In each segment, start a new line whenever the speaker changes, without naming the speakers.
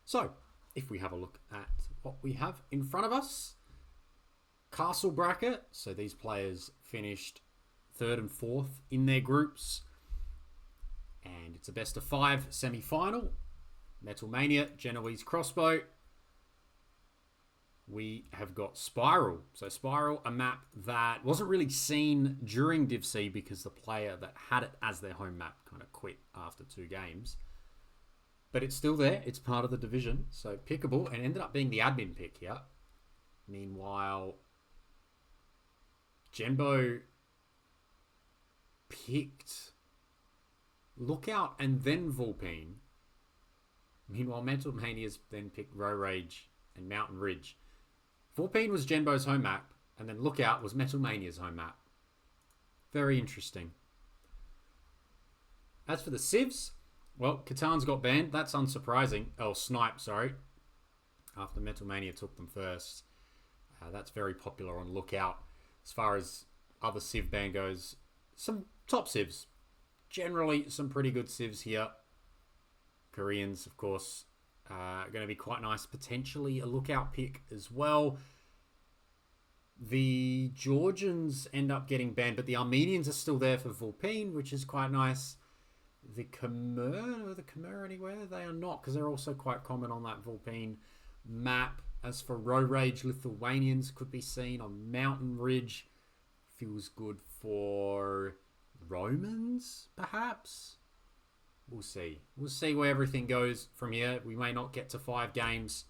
So, if we have a look at what we have in front of us, Castle bracket. So these players finished 3rd and 4th in their groups. And it's a best of 5 semi-final. Metal Mania, Genoese Crossbow. We have got Spiral. So Spiral, a map that wasn't really seen during Div C because the player that had it as their home map kind of quit after 2 games. But it's still there. It's part of the division. So pickable, and ended up being the admin pick here. Meanwhile, Genbo picked Lookout and then Vulpine. Meanwhile, Metal Mania's then picked Row Rage and Mountain Ridge. Vulpine was Genbo's home map, and then Lookout was Metal Mania's home map. Very interesting. As for the civs, well, Catan's got banned. That's unsurprising. Oh, Snipe, sorry. After Metal Mania took them first. That's very popular on Lookout. As far as other civ ban goes, some top civs. Generally, some pretty good civs here. Koreans, of course, going to be quite nice. Potentially a Lookout pick as well. The Georgians end up getting banned, but the Armenians are still there for Vulpine, which is quite nice. The Khmer anywhere? They are not, because they're also quite common on that Vulpine map. As for Row Rage, Lithuanians could be seen on Mountain Ridge. Feels good for Romans, perhaps? We'll see. We'll see where everything goes from here. We may not get to 5 games.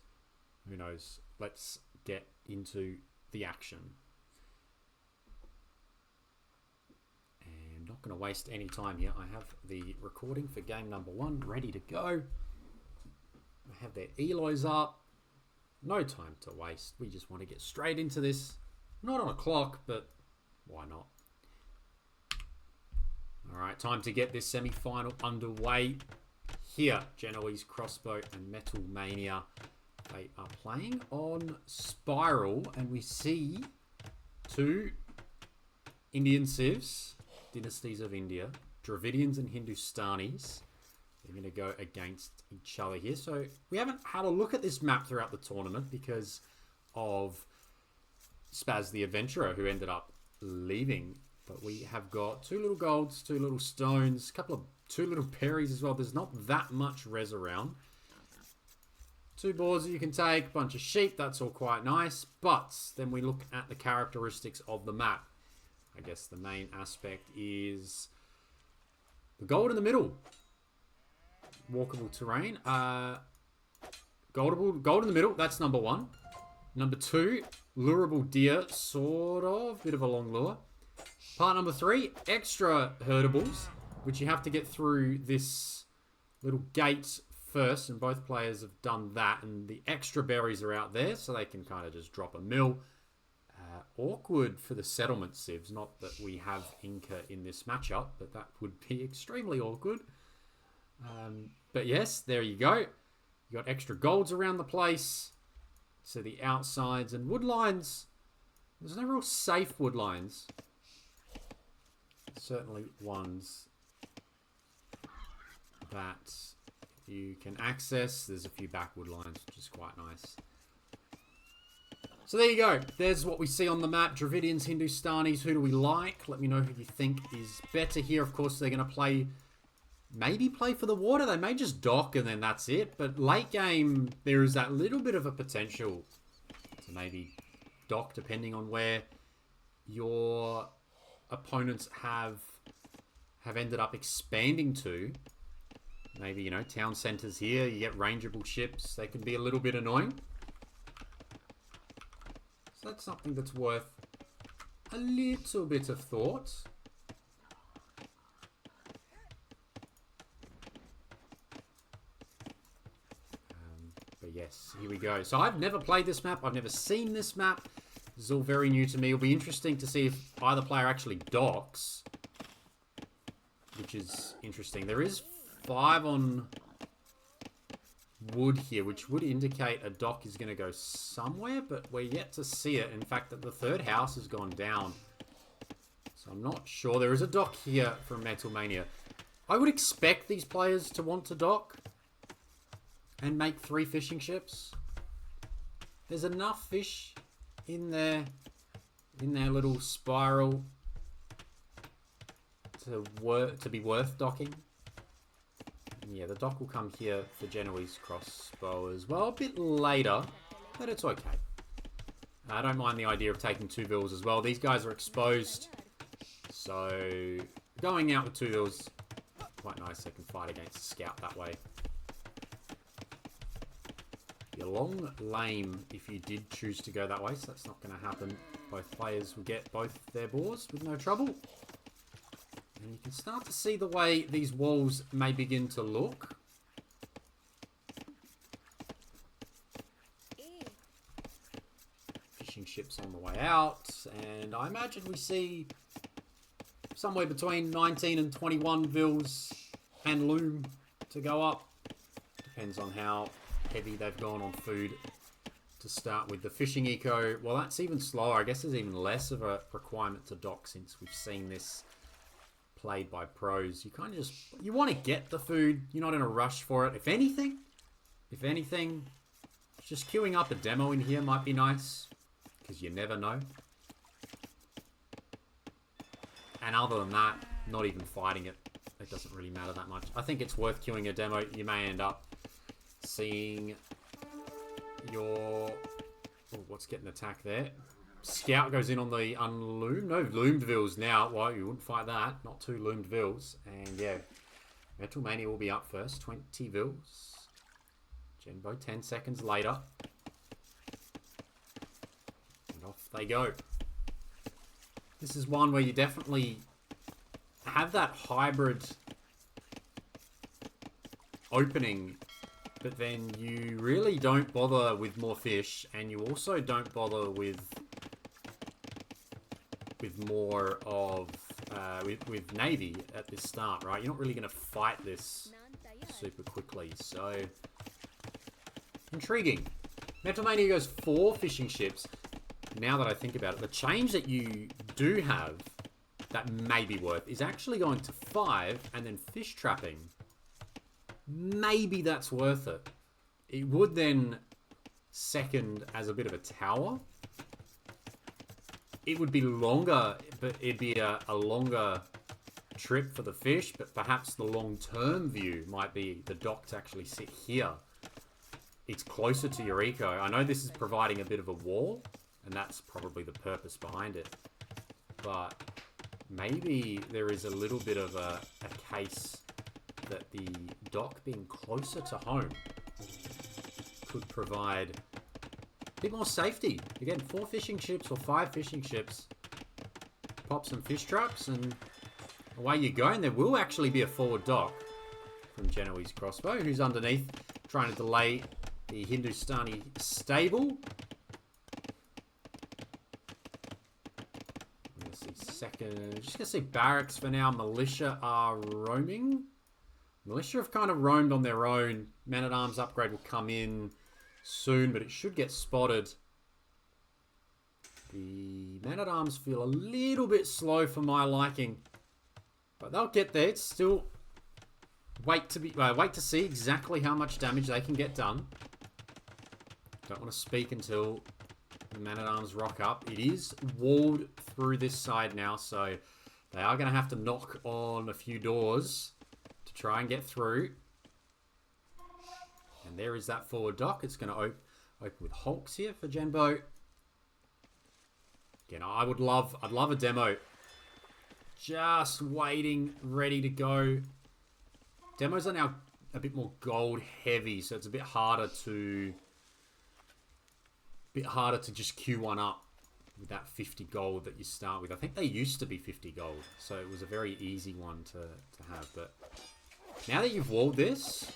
Who knows? Let's get into the action. And not going to waste any time here. I have the recording for game number 1 ready to go. I have their elos up. No time to waste. We just want to get straight into this. Not on a clock, but why not? Alright, time to get this semi-final underway. Here, Genoese Crossbow and Metal Mania. They are playing on Spiral, and we see 2 Indian civs, Dynasties of India, Dravidians and Hindustanis. They're going to go against each other here. So we haven't had a look at this map throughout the tournament because of Spaz the Adventurer, who ended up leaving. But we have got 2 little golds, 2 little stones, 2 little berries as well. There's not that much res around. 2 boards that you can take, bunch of sheep, that's all quite nice. But then we look at the characteristics of the map. I guess the main aspect is the gold in the middle. Walkable terrain. Gold in the middle, that's number 1. Number 2, lureable deer, sort of. Bit of a long lure. Part number 3, extra herdables, which you have to get through this little gate first, and both players have done that, and the extra berries are out there, so they can kind of just drop a mill. Awkward for the settlement civs, not that we have Inca in this matchup, but that would be extremely awkward. But yes, there you go. You got extra golds around the place, so the outsides and wood lines. There's no real safe wood lines. Certainly ones that you can access. There's a few backwood lines, which is quite nice. So there you go. There's what we see on the map. Dravidians, Hindustanis. Who do we like? Let me know who you think is better here. Of course, they're going to play, maybe play for the water. They may just dock and then that's it. But late game, there is that little bit of a potential to maybe dock, depending on where your opponents have ended up expanding to. Maybe, you know, town centers here. You get rangeable ships. They can be a little bit annoying. So that's something that's worth a little bit of thought. But yes, here we go. So I've never played this map. I've never seen this map. This is all very new to me. It'll be interesting to see if either player actually docks, which is interesting. There is 5 on wood here, which would indicate a dock is going to go somewhere, but we're yet to see it. In fact, that the 3rd house has gone down. So I'm not sure. There is a dock here from Metal Mania. I would expect these players to want to dock. and make 3 fishing ships. There's enough fish in their little spiral to be worth docking. And yeah, the dock will come here for Genoese crossbow as well, a bit later, but it's okay. I don't mind the idea of taking 2 vills as well. These guys are exposed, so going out with 2 vills, quite nice. They can fight against a scout that way. Be a long lame if you did choose to go that way, so that's not going to happen. Both players will get both their boars with no trouble. And you can start to see the way these walls may begin to look. Fishing ships on the way out, and I imagine we see somewhere between 19 and 21 vills and loom to go up. Depends on how heavy they've gone on food to start with. The fishing eco, well, that's even slower. I guess there's even less of a requirement to dock since we've seen this played by pros. You kind of just, you want to get the food. You're not in a rush for it. If anything, just queuing up a demo in here might be nice, because you never know. And other than that, not even fighting it. It doesn't really matter that much. I think it's worth queuing a demo. You may end up seeing your... Oh, what's getting attacked there? Scout goes in on the unloomed. No loomed vills now. Well, you wouldn't fight that. Not 2 loomed vills. And yeah, Metal Mania will be up first. 20 vills. Genbo 10 seconds later. And off they go. This is one where you definitely have that hybrid opening, but then you really don't bother with more fish, and you also don't bother with more of with navy at this start, right? You're not really going to fight this super quickly, so intriguing. Metal Mania goes 4 fishing ships. Now that I think about it, the change that you do have that may be worth is actually going to 5 and then fish trapping. Maybe that's worth it. It would then second as a bit of a tower. It would be longer, but it'd be a longer trip for the fish, but perhaps the long-term view might be the dock to actually sit here. It's closer to your eco. I know this is providing a bit of a wall, and that's probably the purpose behind it. But maybe there is a little bit of a case that the dock being closer to home could provide a bit more safety. Again, 4 fishing ships or 5 fishing ships. Pop some fish traps and away you go. And there will actually be a forward dock from Genoese Crossbow, who's underneath trying to delay the Hindustani stable. Second, just gonna say barracks for now. Militia are roaming. Militia have kind of roamed on their own. Man-at-Arms upgrade will come in soon, but it should get spotted. The Man-at-Arms feel a little bit slow for my liking, but they'll get there. It's still wait to see exactly how much damage they can get done. Don't want to speak until the Man-at-Arms rock up. It is walled through this side now, so they are going to have to knock on a few doors to try and get through. And there is that forward dock. It's going to open with hulks here for Genbo. Again, I'd love a demo. Just waiting, ready to go. Demos are now a bit more gold heavy, so it's a bit harder to just queue one up with that 50 gold that you start with. I think they used to be 50 gold, so it was a very easy one to have. But now that you've walled this,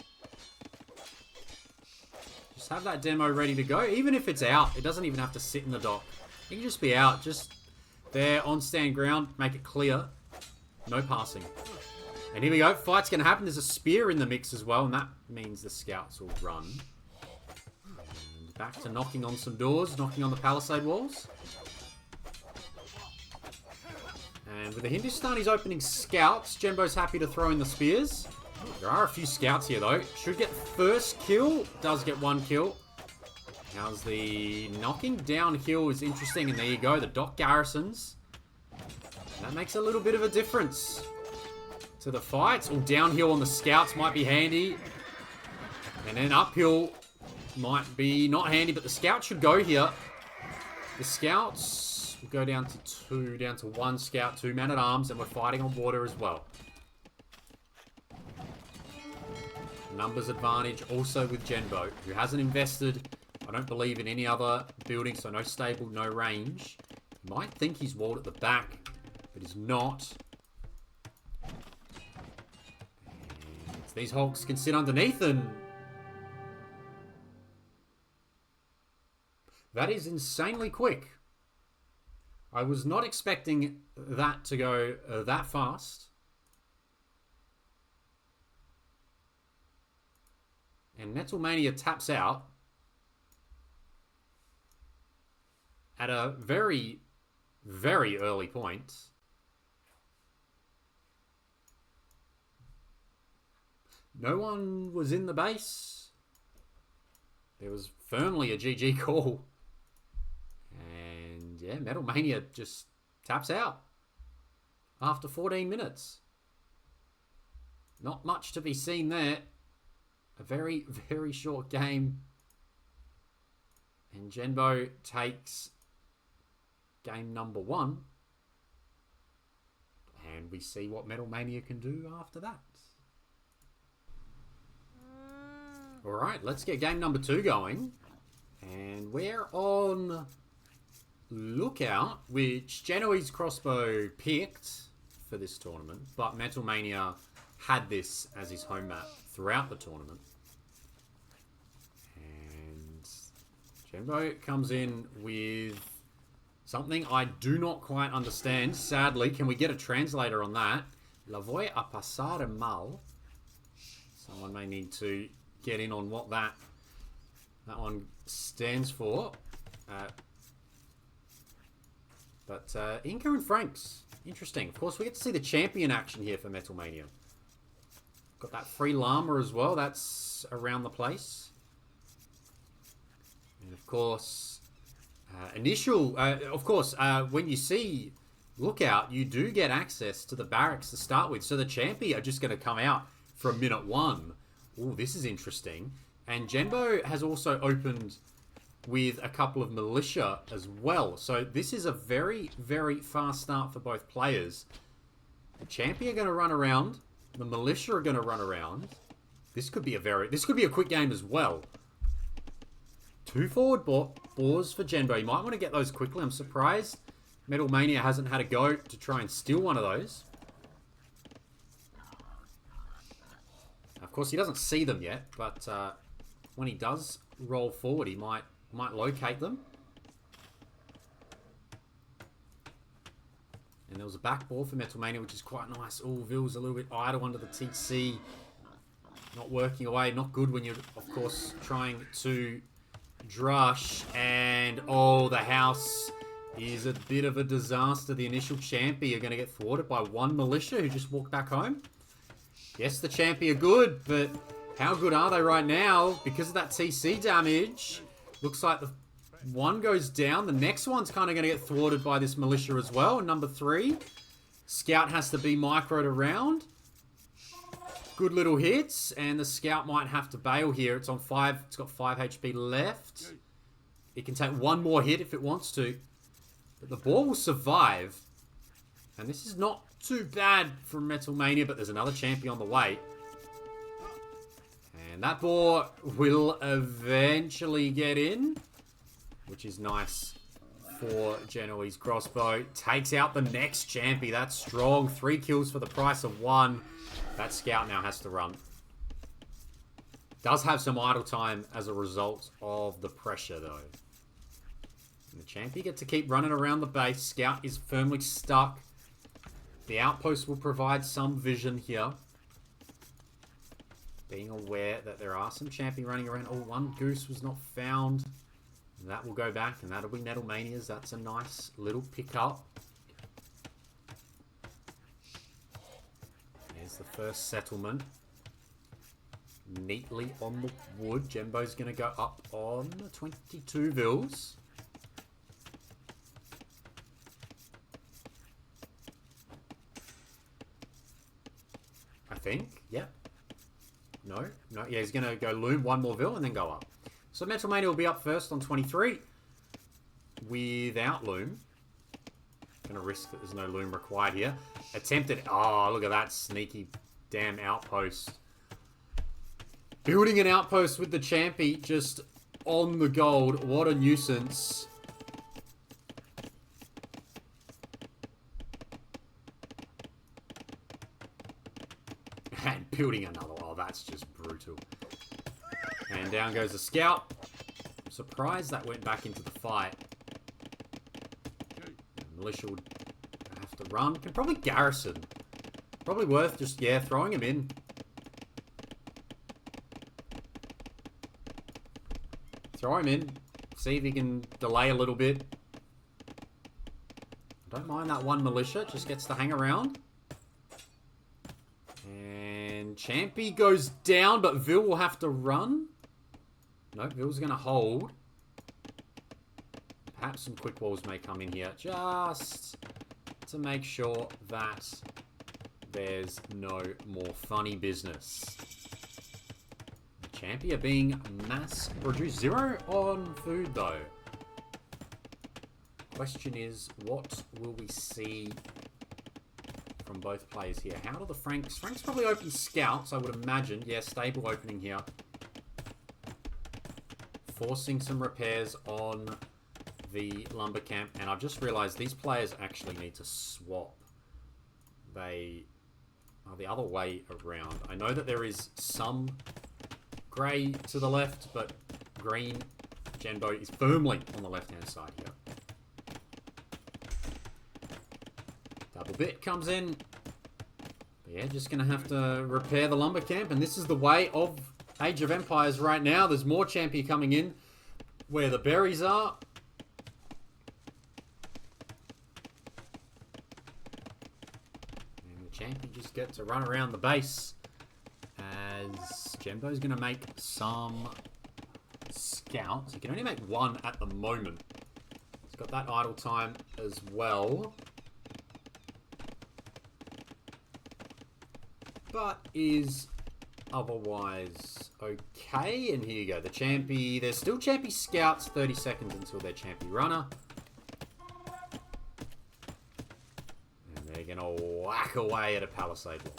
just have that demo ready to go. Even if it's out, it doesn't even have to sit in the dock. It can just be out, just there on stand ground, make it clear. No passing. And here we go, fight's going to happen. There's a spear in the mix as well, and that means the scouts will run. And back to knocking on some doors, knocking on the palisade walls. And with the Hindustanis opening scouts, Genbo's happy to throw in the spears. There are a few scouts here, though. Should get first kill. Does get one kill. How's the knocking downhill is interesting. And there you go. The Doc Garrisons. That makes a little bit of a difference to the fights. Or downhill on the scouts might be handy. And then uphill might be not handy. But the scouts should go here. The scouts will go down to 2. Down to 1 scout, 2 men-at-arms. And we're fighting on water as well. Numbers advantage also with Genbo, who hasn't invested, I don't believe, in any other building, so no stable, no range. You might think he's walled at the back, but he's not. And these Hulks can sit underneath, and that is insanely quick. I was not expecting that to go that fast. And Metalmania taps out at a very, very early point. No one was in the base. There was firmly a GG call. And yeah, Metalmania just taps out after 14 minutes. Not much to be seen there. A very, very short game. And Genbo takes game number 1. And we see what Metalmania can do after that. Alright, let's get game number 2 going. And we're on Lookout, which Genoese Crossbow picked for this tournament. But Metalmania had this as his home map throughout the tournament. Genbo comes in with something I do not quite understand. Sadly, can we get a translator on that? La voy a pasar mal. Someone may need to get in on what that one stands for. But Inca and Franks. Interesting. Of course, we get to see the champion action here for Metalmania. Got that free llama as well. That's around the place. And of course, when you see Lookout, you do get access to the barracks to start with. So the Champy are just going to come out from minute 1. Oh, this is interesting. And Genbo has also opened with a couple of militia as well. So this is a very, very fast start for both players. The Champy are going to run around. The militia are going to run around. This could be a quick game as well. 2 forward boars for Genbo. You might want to get those quickly. I'm surprised Metalmania hasn't had a go to try and steal one of those. Of course, he doesn't see them yet, but when he does roll forward, he might locate them. And there was a back ball for Metalmania, which is quite nice. Oh, Ville's a little bit idle under the TC. Not working away. Not good when you're, of course, trying to drush. And, oh, the house is a bit of a disaster. The initial Champy are going to get thwarted by 1 militia who just walked back home. Yes, the Champy are good, but how good are they right now? Because of that TC damage, looks like the one goes down. The next one's kind of going to get thwarted by this militia as well. Number 3. Scout has to be microed around. Good little hits, and the Scout might have to bail here. It's on 5. It's got 5 HP left. It can take 1 more hit if it wants to. But the ball will survive. And this is not too bad from Metalmania, but there's another champion on the way. And that boar will eventually get in, which is nice for Genoese Crossbow. Takes out the next Champy. That's strong. 3 kills for the price of 1. That Scout now has to run. Does have some idle time as a result of the pressure, though. And the Champy get to keep running around the base. Scout is firmly stuck. The outpost will provide some vision here. Being aware that there are some Champy running around. Oh, 1 goose was not found. And that will go back, and that'll be Metalmania's. That's a nice little pickup. There's the first settlement. neatly on the wood. Jembo's going to go up on 22 Vils. I think. Yep. No. Yeah, he's going to go Loom, one more Vil, and then go up. So Metal Mania will be up first on 23 without Loom. Going to risk that there's no Loom required here. Attempted. Oh, look at that sneaky damn outpost. Building an outpost with the Champy just on the gold. What a nuisance. And building another. Oh, that's just brutal. And down goes the scout. Surprised that went back into the fight. Militia would have to run. Can probably garrison. Probably worth just, yeah, throwing him in. Throw him in. See if he can delay a little bit. Don't mind that one militia. Just gets to hang around. And Champy goes down, but Vil will have to run. No, Vil's going to hold. Perhaps some quick walls may come in here. Just to make sure that there's no more funny business. Champy are being mass produced. 0 on food though. Question is, what will we see from both players here? How do the Franks... Franks probably open scouts, I would imagine. Yeah, stable opening here. Forcing some repairs on the lumber camp. And I've just realized these players actually need to swap. They are the other way around. I know that there is some grey to the left, but green Genbo is firmly on the left-hand side here. Double bit comes in. But yeah, just going to have to repair the lumber camp. And this is the way of Age of Empires right now. There's more Champy coming in where the berries are. And the Champy just gets to run around the base. As Jembo's going to make some scouts. He can only make one at the moment. He's got that idle time as well. But is otherwise okay. And here you go. The Champy. There's still Champy scouts. 30 seconds until their Champy runner. And they're going to whack away at a palisade wall.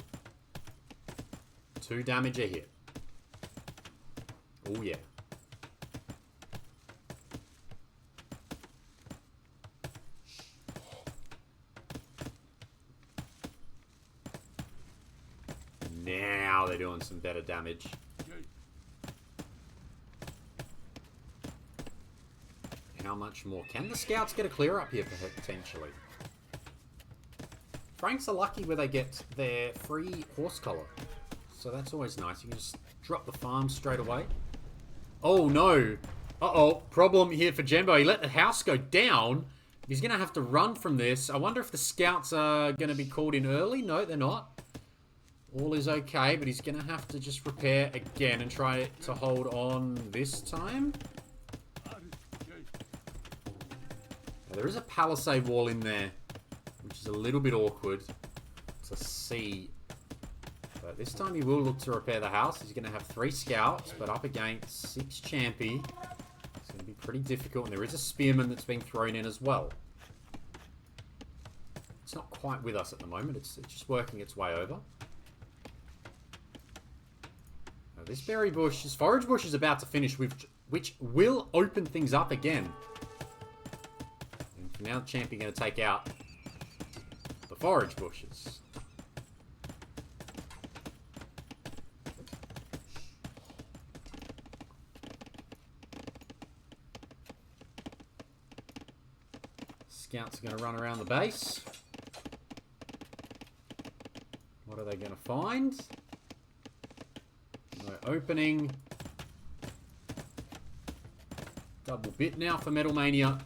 2 damage a hit. Oh, yeah. Now they're doing some better damage. How much more? Can the scouts get a clear up here potentially? Franks are lucky where they get their free horse collar. So that's always nice. You can just drop the farm straight away. Oh, no. Uh-oh. Problem here for Genbo. He let the house go down. He's going to have to run from this. I wonder if the scouts are going to be called in early. No, they're not. All is okay, but he's going to have to just repair again and try to hold on this time. Now, there is a palisade wall in there, which is a little bit awkward to see. But this time he will look to repair the house. He's going to have 3 scouts, but up against 6 Champy. It's going to be pretty difficult. And there is a spearman that's being thrown in as well. It's not quite with us at the moment. It's just working its way over. Now this berry bush, this forage bush is about to finish, which will open things up again. And for now, the Champy going to take out the forage bushes. Scouts are going to run around the base. What are they going to find? No opening. Double bit now for Metal Mania.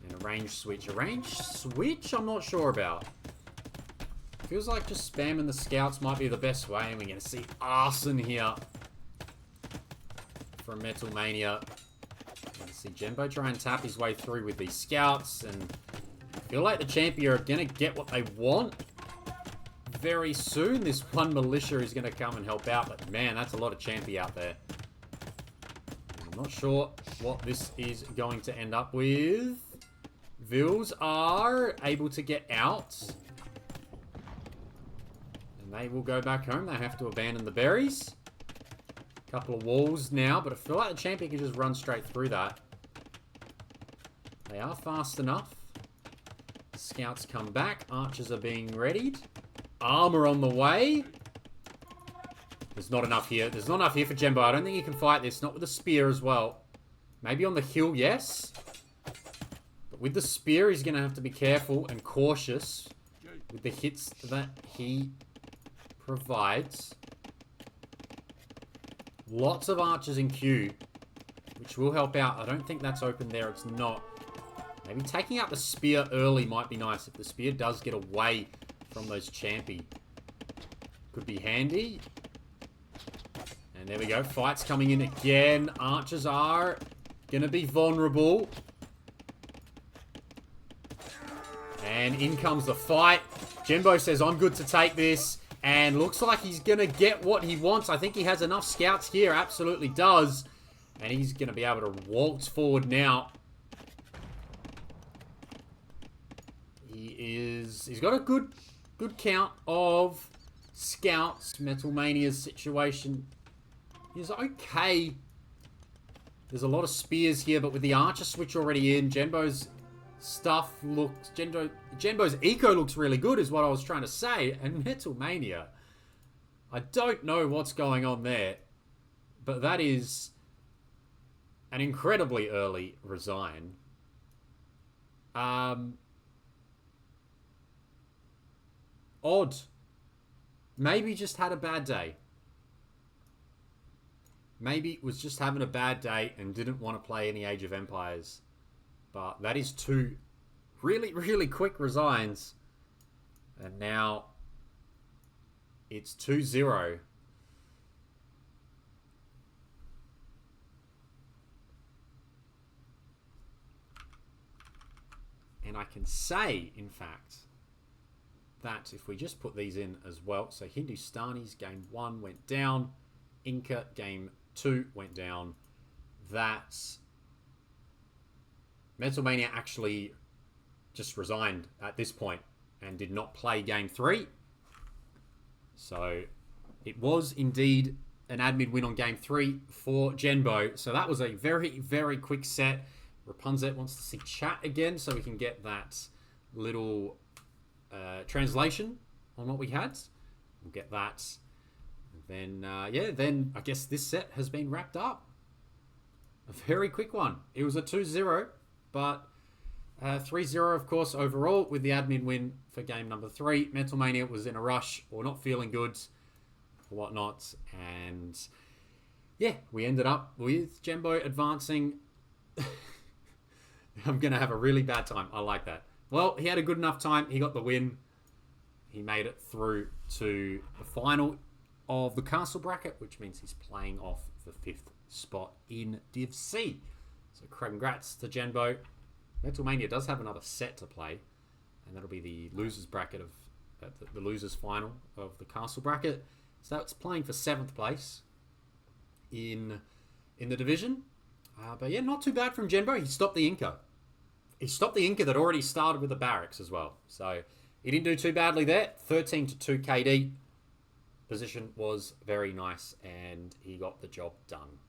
And a range switch. A range switch? I'm not sure about. Feels like just spamming the scouts might be the best way. And we're going to see arson here from Metal Mania. We're going to see Genbo try and tap his way through with these scouts. And I feel like the champion are going to get what they want very soon. This one militia is going to come and help out. But man, that's a lot of champy out there. I'm not sure what this is going to end up with. Vils are able to get out. And they will go back home. They have to abandon the berries. Couple of walls now, but I feel like the champion can just run straight through that. They are fast enough. Scouts come back. Archers are being readied. Armor on the way. There's not enough here. There's not enough here for Genbo. I don't think he can fight this. Not with a spear as well. Maybe on the hill, yes. But with the spear, he's going to have to be careful and cautious with the hits that he provides. Lots of archers in queue, which will help out. I don't think that's open there. It's not. Maybe taking out the spear early might be nice. If the spear does get away from those champy, could be handy. And there we go. Fight's coming in again. Archers are going to be vulnerable. And in comes the fight. Genbo says, I'm good to take this. And looks like he's going to get what he wants. I think he has enough scouts here. Absolutely does. And he's going to be able to waltz forward now. He's got a good count of scouts. Metal Mania's situation is okay. There's a lot of spears here, but with the archer switch already in, Genbo's stuff looks... Genbo's eco looks really good is what I was trying to say. And Metal Mania, I don't know what's going on there, but that is an incredibly early resign. Odd. Maybe just had a bad day. Maybe was just having a bad day and didn't want to play any Age of Empires. But that is two really, really quick resigns. And now it's 2-0. And I can say, in fact, that if we just put these in as well. So Hindustani's game 1 went down. Inca game 2 went down. That Metal Mania actually just resigned at this point and did not play game 3. So it was indeed an admin win on game 3 for Genbo. So that was a very, very quick set. Rapunzel wants to see chat again so we can get that little translation on what we had. We'll get that. And then, then I guess this set has been wrapped up. A very quick one. It was a 2-0, but 3-0, of course, overall with the admin win for game number 3. Metal Mania was in a rush or not feeling good or whatnot. And yeah, we ended up with Genbo advancing. I'm going to have a really bad time. I like that. Well, he had a good enough time. He got the win. He made it through to the final of the castle bracket, which means he's playing off the 5th spot in Div C. So congrats to Genbo. Metal Mania does have another set to play, and that'll be the losers bracket of the losers final of the castle bracket. So it's playing for 7th place in the division. But yeah, not too bad from Genbo. He stopped the Inca. He stopped the Inca that already started with the barracks as well. So he didn't do too badly there. 13-2 KD. Position was very nice, and he got the job done.